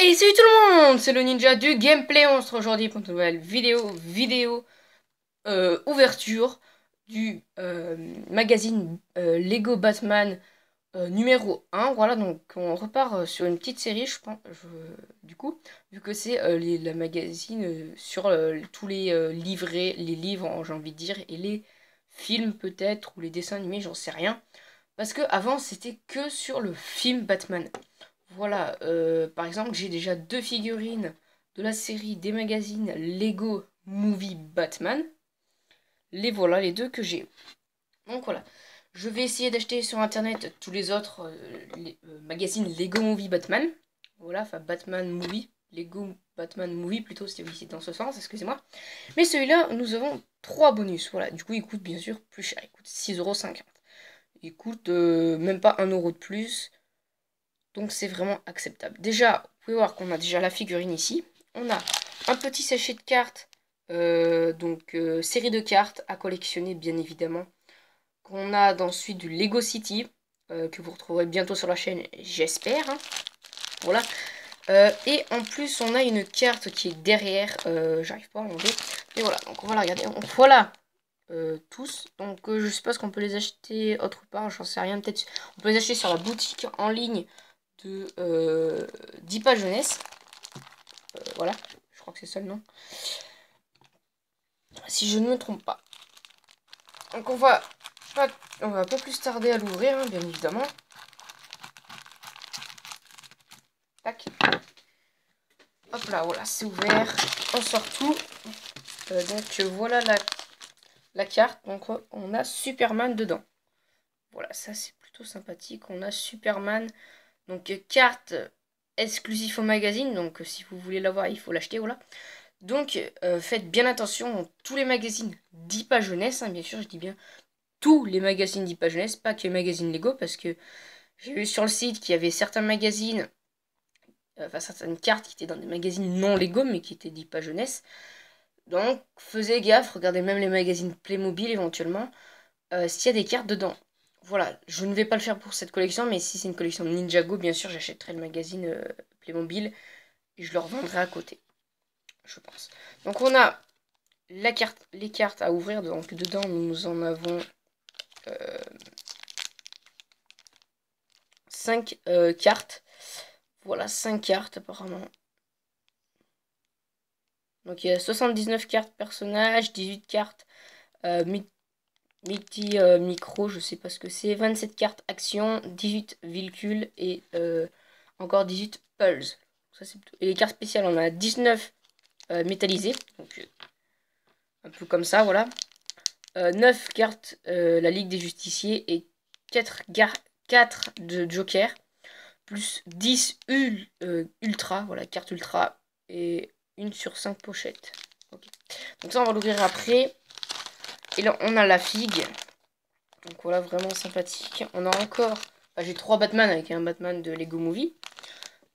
Hey, salut tout le monde, c'est le ninja du gameplay. On se retrouve aujourd'hui pour une nouvelle vidéo ouverture du magazine Lego Batman numéro 1. Voilà, donc on repart sur une petite série, je pense, du coup, vu que c'est la magazine sur tous les livrets, les livres, j'ai envie de dire, et les films peut-être, ou les dessins animés, j'en sais rien. Parce que avant c'était que sur le film Batman. Voilà, par exemple, j'ai déjà deux figurines de la série des magazines Lego Movie Batman. Les voilà, les deux que j'ai. Donc voilà, je vais essayer d'acheter sur internet tous les autres magazines Lego Movie Batman. Voilà, enfin Batman Movie, Lego Batman Movie plutôt, c'est dans ce sens, excusez-moi. Mais celui-là, nous avons trois bonus. Voilà, du coup, il coûte bien sûr plus cher, il coûte 6,50 €. Il coûte même pas 1 € de plus. Donc c'est vraiment acceptable. Déjà, vous pouvez voir qu'on a déjà la figurine ici. On a un petit sachet de cartes, série de cartes à collectionner bien évidemment. Qu'on a ensuite du Lego City, que vous retrouverez bientôt sur la chaîne, j'espère, hein. Voilà. Et en plus, on a une carte qui est derrière, j'arrive pas à l'enlever. Et voilà, donc on va la regarder. Donc, voilà, tous. Donc je sais pas ce qu'on peut les acheter autre part, j'en sais rien. Peut-être on peut les acheter sur la boutique en ligne de d'IPA Jeunesse. Voilà, je crois que c'est ça le nom. Si je ne me trompe pas. Donc on va pas plus tarder à l'ouvrir, hein, bien évidemment. Tac. Hop là, voilà, c'est ouvert. On sort tout. Donc voilà la carte. Donc on a Superman dedans. Voilà, ça c'est plutôt sympathique. On a Superman. Donc carte exclusive au magazine. Donc si vous voulez l'avoir, il faut l'acheter. Voilà. Donc faites bien attention. Tous les magazines d'IPA Jeunesse, hein, bien sûr, je dis bien tous les magazines d'IPA Jeunesse, pas que les magazines Lego, parce que j'ai vu sur le site qu'il y avait certains magazines, enfin certaines cartes qui étaient dans des magazines non Lego, mais qui étaient d'IPA Jeunesse. Donc faisez gaffe, regardez même les magazines Playmobil éventuellement, s'il y a des cartes dedans. Voilà, je ne vais pas le faire pour cette collection, mais si c'est une collection Ninjago, bien sûr, j'achèterai le magazine Playmobil et je le revendrai à côté, je pense. Donc on a les cartes à ouvrir, donc dedans nous en avons 5 cartes. Voilà, 5 cartes apparemment. Donc il y a 79 cartes personnages, 18 cartes micro, je sais pas ce que c'est, 27 cartes action, 18 véhicules et encore 18 pulse. Ça, et les cartes spéciales, on a 19 métallisées, donc un peu comme ça, voilà. 9 cartes la Ligue des Justiciers et 4 de Joker, plus 10 ultra, voilà, carte ultra, et une sur 5 pochettes. Okay. Donc ça, on va l'ouvrir après. Et là, on a la figue. Donc voilà, vraiment sympathique. On a encore... Bah, j'ai 3 Batman avec un Batman de Lego Movie.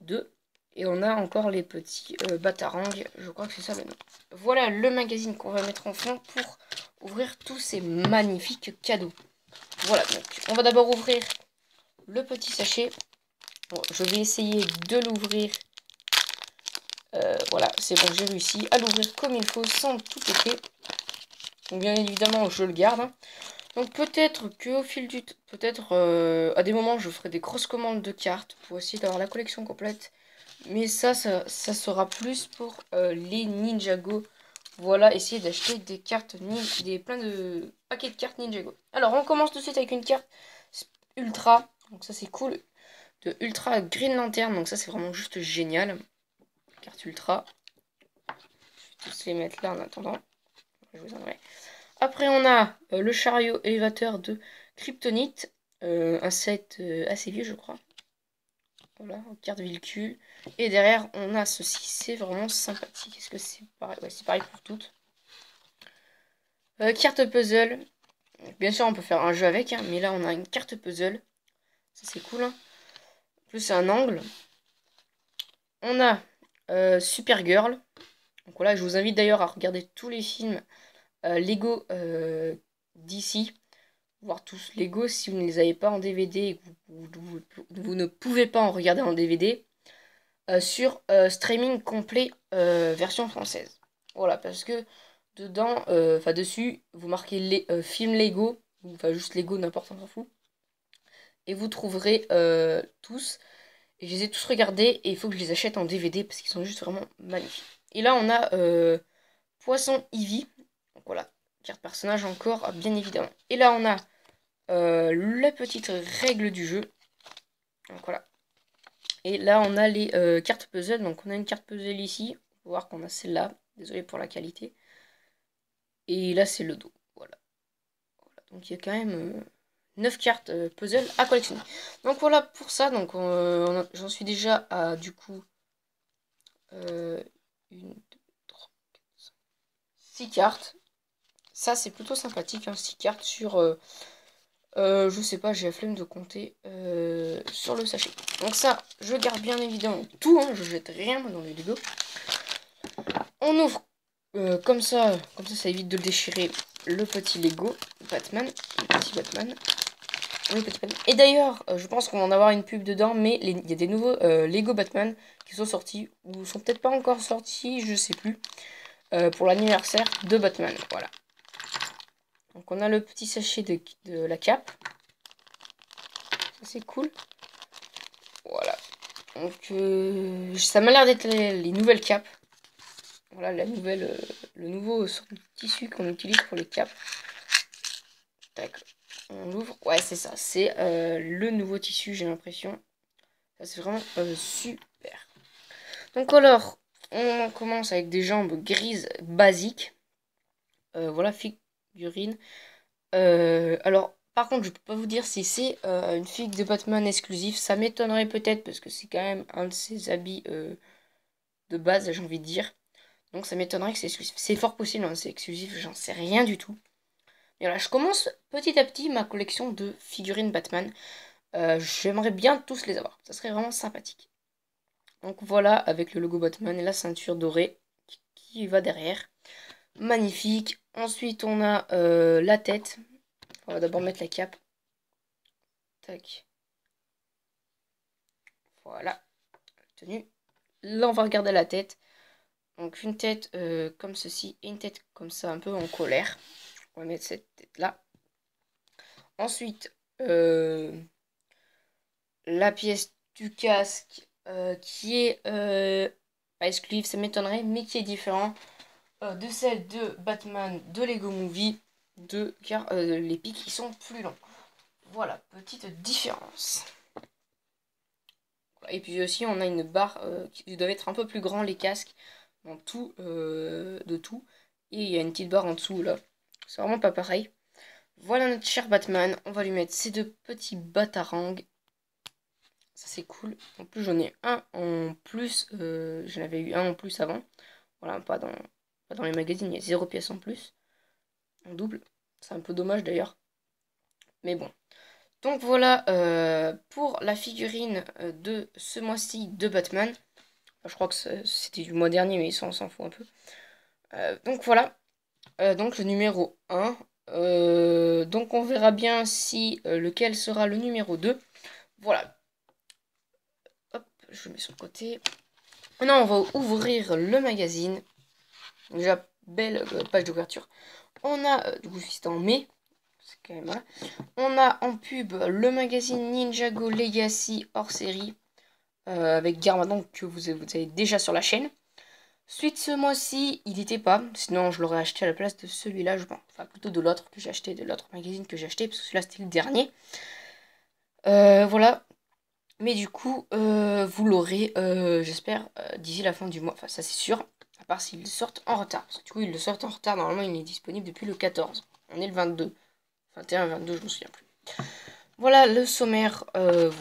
2. Et on a encore les petits Batarangs. Je crois que c'est ça le nom. Voilà le magazine qu'on va mettre en fond pour ouvrir tous ces magnifiques cadeaux. Voilà, donc on va d'abord ouvrir le petit sachet. Bon, je vais essayer de l'ouvrir. Voilà, c'est bon, j'ai réussi à l'ouvrir comme il faut sans tout péter. Donc bien évidemment, je le garde, hein. Donc peut-être qu'au fil du temps, peut-être à des moments, je ferai des grosses commandes de cartes pour essayer d'avoir la collection complète. Mais ça sera plus pour les Ninjago. Voilà, essayer d'acheter des cartes, plein de paquets de cartes Ninjago. Alors, on commence tout de suite avec une carte Ultra. Donc ça, c'est cool. De Ultra Green Lantern. Donc ça, c'est vraiment juste génial. Carte Ultra. Je vais tous les mettre là en attendant. Je vous en Après, on a le chariot élévateur de Kryptonite. Un set assez vieux, je crois. Voilà, carte véhicule. Et derrière, on a ceci. C'est vraiment sympathique. Est-ce que c'est pareil? Ouais, c'est pareil pour toutes. Carte puzzle. Bien sûr, on peut faire un jeu avec, hein, mais là, on a une carte puzzle. Ça, c'est cool, hein. En plus, c'est un angle. On a Supergirl. Donc voilà, je vous invite d'ailleurs à regarder tous les films Lego d'ici. Voir tous Lego si vous ne les avez pas en DVD et que vous ne pouvez pas en regarder en DVD. sur streaming complet version française. Voilà, parce que dedans, enfin dessus, vous marquez les film Lego, enfin juste Lego, n'importe, on s'en fout. Et vous trouverez tous. Et je les ai tous regardés et il faut que je les achète en DVD parce qu'ils sont juste vraiment magnifiques. Et là, on a Poisson Eevee. Donc voilà, carte personnage encore, bien évidemment. Et là, on a la petite règle du jeu. Donc voilà. Et là, on a les cartes puzzle. Donc on a une carte puzzle ici. On va voir qu'on a celle-là. Désolé pour la qualité. Et là, c'est le dos. Voilà. Voilà. Donc il y a quand même 9 cartes puzzle à collectionner. Donc voilà pour ça. Donc j'en suis déjà à du coup 1, 2, 3, 4, 5, 6 cartes. Ça c'est plutôt sympathique, hein, 6 cartes sur je sais pas, j'ai la flemme de compter sur le sachet. Donc ça, je garde bien évidemment tout, hein, je jette rien dans les Lego. On ouvre ça évite de le déchirer, le petit Lego Batman, le petit Batman. Et d'ailleurs, je pense qu'on va en avoir une pub dedans, mais il y a des nouveaux Lego Batman qui sont sortis, ou sont peut-être pas encore sortis, je sais plus, pour l'anniversaire de Batman. Voilà. Donc on a le petit sachet de la cape. Ça c'est cool. Voilà. Donc ça m'a l'air d'être les nouvelles capes. Voilà le nouveau sort de tissu qu'on utilise pour les capes. Tac. On l'ouvre. Ouais, c'est ça. C'est le nouveau tissu, j'ai l'impression. Ça, c'est vraiment super. Donc alors, on commence avec des jambes grises basiques. Voilà, figurine. Alors, par contre, je peux pas vous dire si c'est une figue de Batman exclusive. Ça m'étonnerait peut-être parce que c'est quand même un de ses habits de base, j'ai envie de dire. Donc ça m'étonnerait que c'est exclusif. C'est fort possible, hein, c'est exclusif, j'en sais rien du tout. Et voilà, je commence petit à petit ma collection de figurines Batman. J'aimerais bien tous les avoir. Ça serait vraiment sympathique. Donc voilà, avec le logo Batman et la ceinture dorée qui va derrière. Magnifique. Ensuite, on a la tête. On va d'abord mettre la cape. Tac. Voilà. Tenue. Là, on va regarder la tête. Donc une tête comme ceci et une tête comme ça, un peu en colère. On va mettre cette tête-là. Ensuite, la pièce du casque qui est pas exclusive, ça m'étonnerait, mais qui est différent de celle de Batman de Lego Movie, car les pics ils sont plus longs. Voilà, petite différence. Et puis aussi, on a une barre qui doit être un peu plus grand, les casques, en tout, de tout. Et il y a une petite barre en dessous, là. C'est vraiment pas pareil. Voilà notre cher Batman. On va lui mettre ces deux petits batarangs. Ça, c'est cool. En plus, j'en ai un en plus. J'en avais eu un en plus avant. Voilà, pas dans les magazines. Il y a 0 pièce en plus. En double. C'est un peu dommage, d'ailleurs. Mais bon. Donc voilà pour la figurine de ce mois-ci de Batman. Enfin, je crois que c'était du mois dernier, mais ça on s'en fout un peu. Donc voilà, donc le numéro 1. Donc on verra bien si lequel sera le numéro 2. Voilà. Hop, je le mets sur le côté. Maintenant on va ouvrir le magazine. Déjà, belle page d'ouverture. On a, du coup c'était en mai. C'est quand même, voilà. On a en pub le magazine Ninjago Legacy hors série. Avec Garmadon que vous avez déjà sur la chaîne. Suite ce mois-ci, il n'était pas, sinon je l'aurais acheté à la place de celui-là, je pense. Enfin, plutôt de l'autre que j'ai acheté, de l'autre magazine que j'ai acheté, parce que celui-là c'était le dernier. Voilà. Mais du coup, vous l'aurez, j'espère, d'ici la fin du mois. Enfin, ça c'est sûr, à part s'ils le sortent en retard. Parce que du coup, ils le sortent en retard, normalement il est disponible depuis le 14. On est le 22. 21, 22, je me souviens plus. Voilà le sommaire,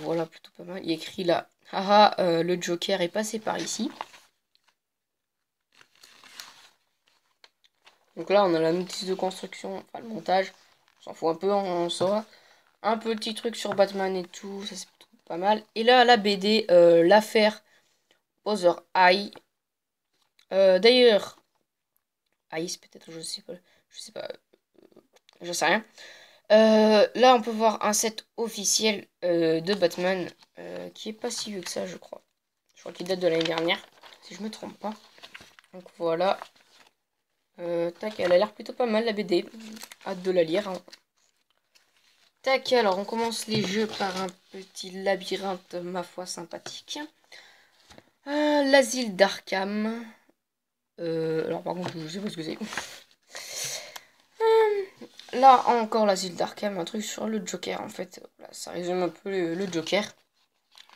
voilà, plutôt pas mal. Il est écrit là, haha, le Joker est passé par ici. Donc là, on a la notice de construction, enfin le montage. On s'en fout un peu, on saura. Un petit truc sur Batman et tout, ça c'est plutôt pas mal. Et là, la BD, l'affaire Other Eye. D'ailleurs, Ice peut-être, je sais pas, je sais rien. Là, on peut voir un set officiel de Batman qui est pas si vieux que ça, je crois. Je crois qu'il date de l'année dernière, si je me trompe pas. Donc voilà. Tac, elle a l'air plutôt pas mal la BD. Hâte de la lire. Hein. Tac, alors on commence les jeux par un petit labyrinthe, ma foi, sympathique. L'asile d'Arkham. Alors par contre, je sais pas ce que c'est. Là encore l'asile d'Arkham, un truc sur le Joker en fait. Voilà, ça résume un peu le Joker.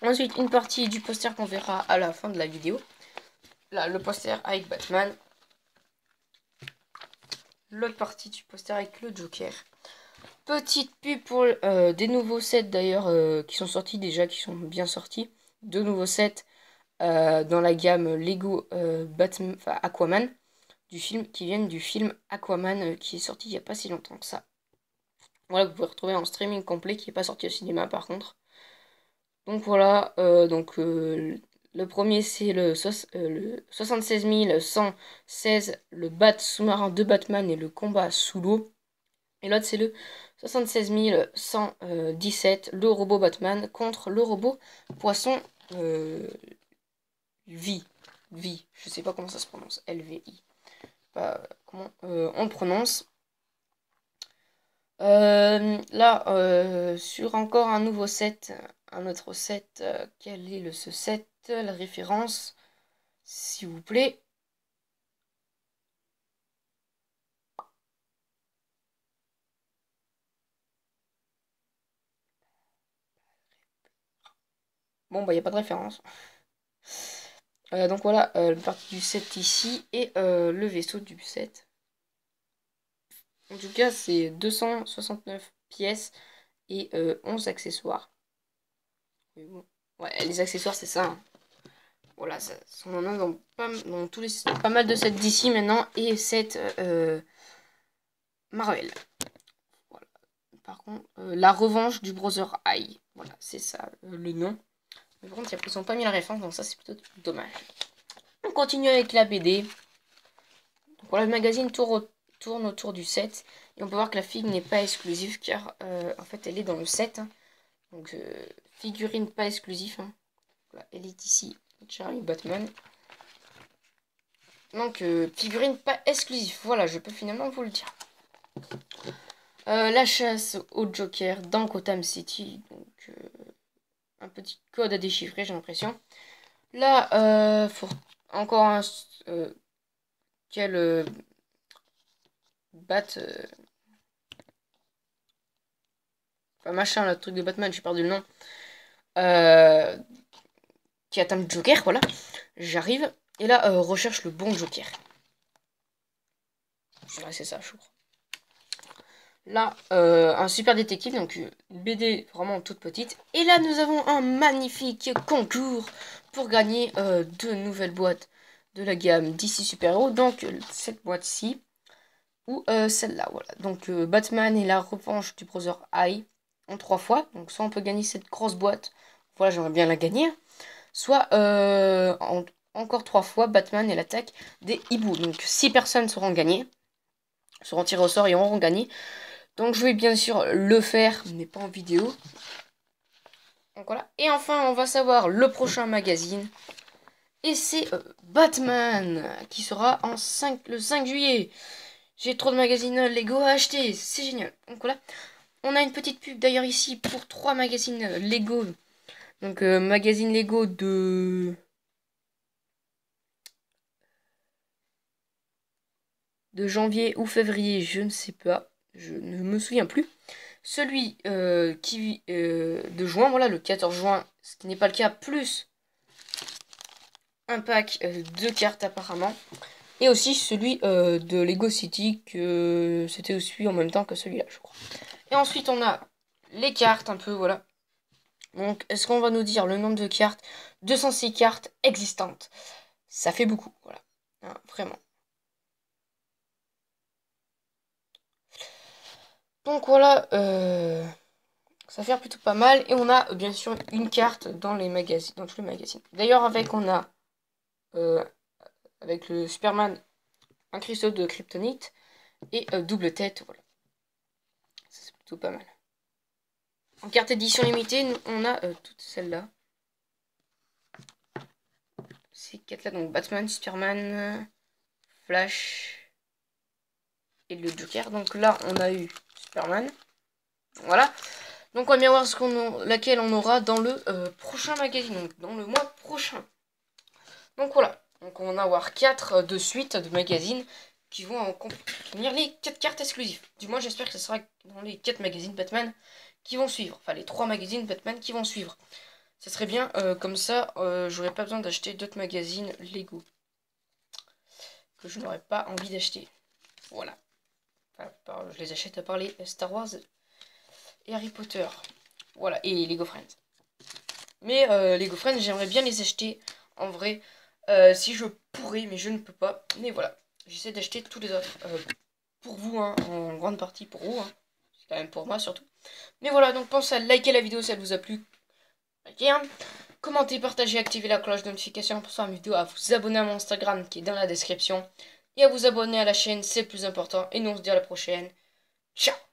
Ensuite, une partie du poster qu'on verra à la fin de la vidéo. Là, le poster avec Batman. L'autre partie du poster avec le Joker. Petite pub pour des nouveaux sets d'ailleurs qui sont sortis déjà, qui sont bien sortis. Deux nouveaux sets dans la gamme Lego Aquaman du film, qui viennent du film Aquaman qui est sorti il n'y a pas si longtemps que ça. Voilà, que vous pouvez retrouver en streaming complet qui n'est pas sorti au cinéma par contre. Donc voilà, le premier c'est le 76 116, le bat sous-marin de Batman et le combat sous l'eau. Et l'autre c'est le 76 117, le robot Batman contre le robot poisson V. Je sais pas comment ça se prononce, LVI. Comment on le prononce. Là, sur encore un nouveau set, un autre set, quel est ce set, la référence, s'il vous plaît. Bon, bah, il n'y a pas de référence. Donc voilà, le partie du set ici et le vaisseau du set. En tout cas, c'est 269 pièces et 11 accessoires. Mais bon. Ouais, les accessoires, c'est ça. Hein. Voilà, ça, on en a dans tous les, pas mal de sets d'ici maintenant et sets Marvel. Voilà. Par contre, la revanche du Brother Eye. Voilà, c'est ça le nom. Mais par contre, ils n'ont pas mis la référence, donc ça c'est plutôt dommage. On continue avec la BD. Donc voilà, le magazine tourne autour du set. Et on peut voir que la figue n'est pas exclusive car en fait elle est dans le set. Hein. Donc figurine pas exclusive. Hein. Voilà, elle est ici. Charlie Batman. Donc figurine pas exclusive. Voilà, je peux finalement vous le dire. La chasse au Joker dans Gotham City. Donc un petit code à déchiffrer, j'ai l'impression. Là, faut encore un quel bat enfin machin, le truc de Batman, j'ai perdu le nom. Qui atteint le Joker, voilà. J'arrive. Et là, recherche le bon Joker. Ouais, c'est ça, je crois. Là, un super détective, donc une BD vraiment toute petite. Et là, nous avons un magnifique concours pour gagner deux nouvelles boîtes de la gamme DC Super Héros. Donc, cette boîte-ci ou celle-là, voilà. Donc, Batman et la revanche du Brother Eye en 3 fois. Donc, soit on peut gagner cette grosse boîte. Voilà, j'aimerais bien la gagner. Soit encore 3 fois Batman et l'attaque des hiboux. Donc, 6 personnes seront gagnées. Seront tirées au sort et auront gagné. Donc je vais bien sûr le faire, mais pas en vidéo. Donc voilà. Et enfin, on va savoir le prochain magazine. Et c'est Batman, qui sera le 5 juillet. J'ai trop de magazines Lego à acheter, c'est génial. Donc voilà. On a une petite pub d'ailleurs ici pour 3 magazines Lego. Donc magazine Lego de janvier ou février, je ne sais pas. Je ne me souviens plus. Celui de juin, voilà, le 14 juin, ce qui n'est pas le cas, plus un pack de cartes apparemment. Et aussi celui de Lego City, que c'était aussi en même temps que celui-là, je crois. Et ensuite, on a les cartes un peu, voilà. Donc, est-ce qu'on va nous dire le nombre de cartes? 206 cartes existantes. Ça fait beaucoup, voilà. Hein, vraiment. Donc voilà, ça fait plutôt pas mal. Et on a bien sûr une carte dans les magazines, dans tous les magazines. D'ailleurs, on a avec le Superman un cristaux de kryptonite et double tête, voilà. Ça, c'est plutôt pas mal. En carte édition limitée, on a toutes celles-là. ces 4 là, donc Batman, Superman, Flash et le Joker. Donc là on a eu Superman. Voilà. Donc on va bien voir laquelle on aura dans le prochain magazine, donc dans le mois prochain. Donc voilà. Donc on va avoir 4 de suite de magazines qui vont contenir les 4 cartes exclusives. Du moins j'espère que ce sera dans les 4 magazines Batman qui vont suivre. Enfin les 3 magazines Batman qui vont suivre. Ça serait bien, comme ça j'aurais pas besoin d'acheter d'autres magazines Lego. Que je n'aurais pas envie d'acheter. Voilà. Enfin, je les achète à part les Star Wars et Harry Potter. Voilà, et Lego Friends. Mais Lego Friends, j'aimerais bien les acheter en vrai. Si je pourrais, mais je ne peux pas. Mais voilà, j'essaie d'acheter tous les autres. Pour vous, hein, en grande partie pour vous. Hein. C'est quand même pour moi surtout. Mais voilà, donc pensez à liker la vidéo si elle vous a plu. Likez, hein. Commentez, partagez, activez la cloche de notification pour voir mes vidéos. À vous abonner à mon Instagram qui est dans la description. Et à vous abonner à la chaîne, c'est le plus important. Et nous on se dit à la prochaine. Ciao!